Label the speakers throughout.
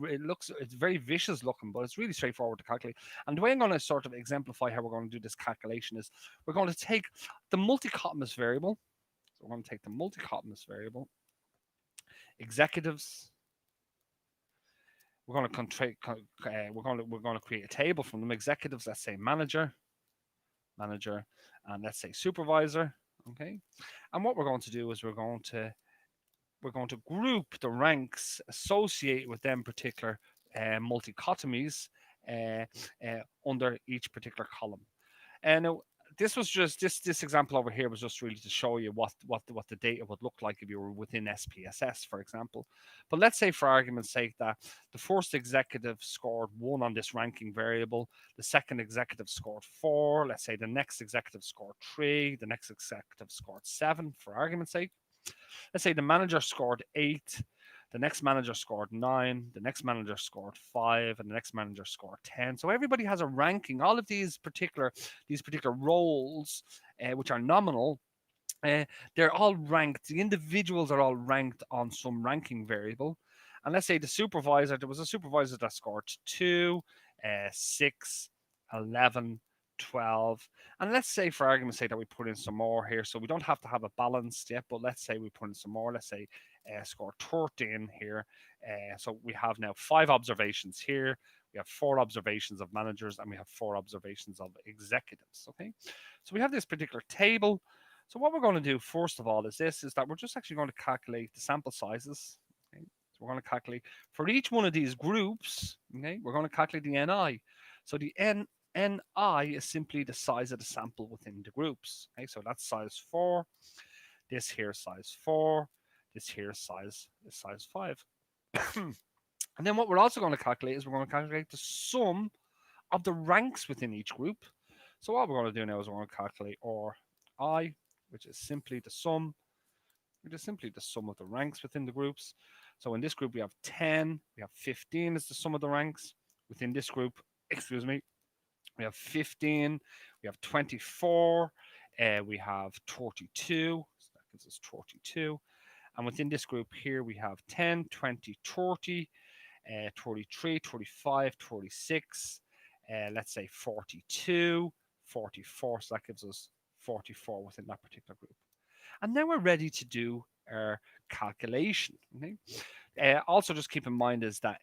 Speaker 1: it's very vicious looking, but it's really straightforward to calculate. And the way I'm going to sort of exemplify how we're going to do this calculation is we're going to take the multichotomous variable. So we're going to take the multichotomous variable, executives. We're going to we're going to create a table from them. Executives, let's say manager, and let's say supervisor. Okay, and what we're going to do is we're going to group the ranks associated with them particular multichotomies uh, under each particular column. And this was just this example over here was just really to show you what the data would look like if you were within SPSS, for example. But let's say, for argument's sake, that the first executive scored 1 on this ranking variable, the second executive scored 4. Let's say the next executive scored 3, the next executive scored 7, for argument's sake. Let's say the manager scored 8, the next manager scored 9, the next manager scored 5, and the next manager scored 10. So everybody has a ranking. All of these particular roles, which are nominal, uh, they're all ranked. The individuals are all ranked on some ranking variable. And let's say there was a supervisor that scored 2, 6, 11, 12. And let's say, for argument's sake, that we put in some more here. So we don't have to have it balanced yet, but let's say we put in some more. Let's say score 13 here. So we have now 5 observations here. We have 4 observations of managers, and we have 4 observations of executives. Okay, so we have this particular table. So what we're going to do first of all is that we're just actually going to calculate the sample sizes. Okay? So we're going to calculate for each one of these groups. Okay, we're going to calculate the ni. So the ni is simply the size of the sample within the groups. Okay, so that's size 4. This here is size 4. This here is size 5. And then what we're also going to calculate is we're going to calculate the sum of the ranks within each group. So what we're going to do now is we're going to calculate I, which is simply the sum, of the ranks within the groups. So in this group we have 10, we have 15 is the sum of the ranks. Within this group, we have 15, we have 24, we have 32, so that gives us 32. And within this group here we have 10, 20, 30, 33, 35, 36, let's say 42, 44. So that gives us 44 within that particular group. And now we're ready to do our calculation. Okay? Also, just keep in mind is that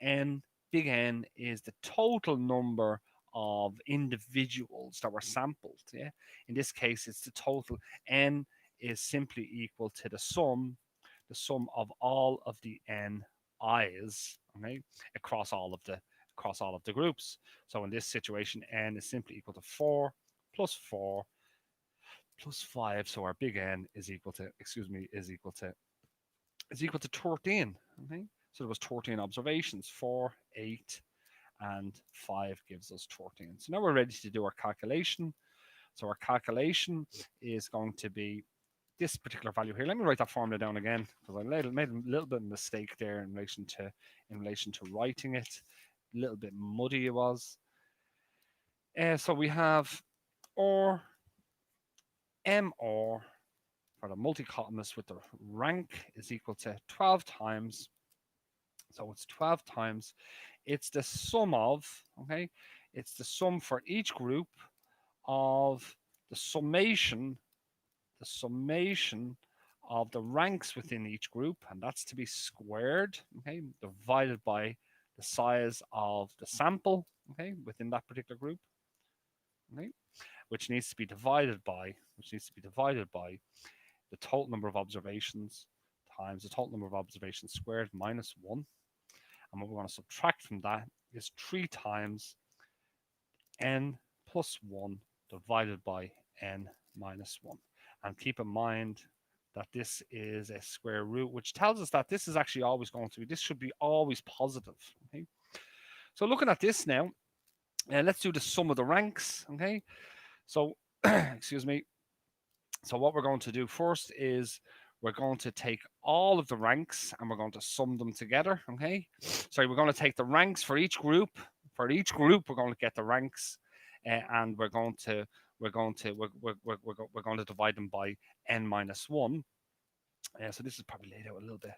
Speaker 1: big N, is the total number of individuals that were sampled. Yeah. In this case, it's the total. N is simply equal to the sum of all of the ni's, okay, across all of the groups. So in this situation, N is simply equal to 4 plus 5. So our big N is equal to 13. Okay. So there was 13 observations. 4, 8, and 5 gives us 13. So now we're ready to do our calculation. So our calculation is going to be this particular value here. Let me write that formula down again because I made a little bit of a mistake there in relation to writing it. A little bit muddy it was. So we have or MR for the multichotomous with the rank is equal to 12 times. So it's 12 times. It's the sum of, okay, it's the sum for each group of the summation of the ranks within each group, and that's to be squared, okay, divided by the size of the sample, okay, within that particular group, okay, which needs to be divided by the total number of observations times the total number of observations squared minus 1. And what we're going to subtract from that is 3 times n plus 1 divided by n minus 1. And keep in mind that this is a square root, which tells us that this is actually always going to be, this should be always positive. Okay. So looking at this now, let's do the sum of the ranks. Okay. So, excuse me. So what we're going to do first is we're going to take all of the ranks and we're going to sum them together. Okay. Sorry, we're going to take the ranks for each group. For each group, we're going to get the ranks, and we're going to divide them by n minus 1. So this is probably laid out a little bit.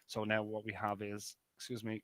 Speaker 1: So now what we have is excuse me,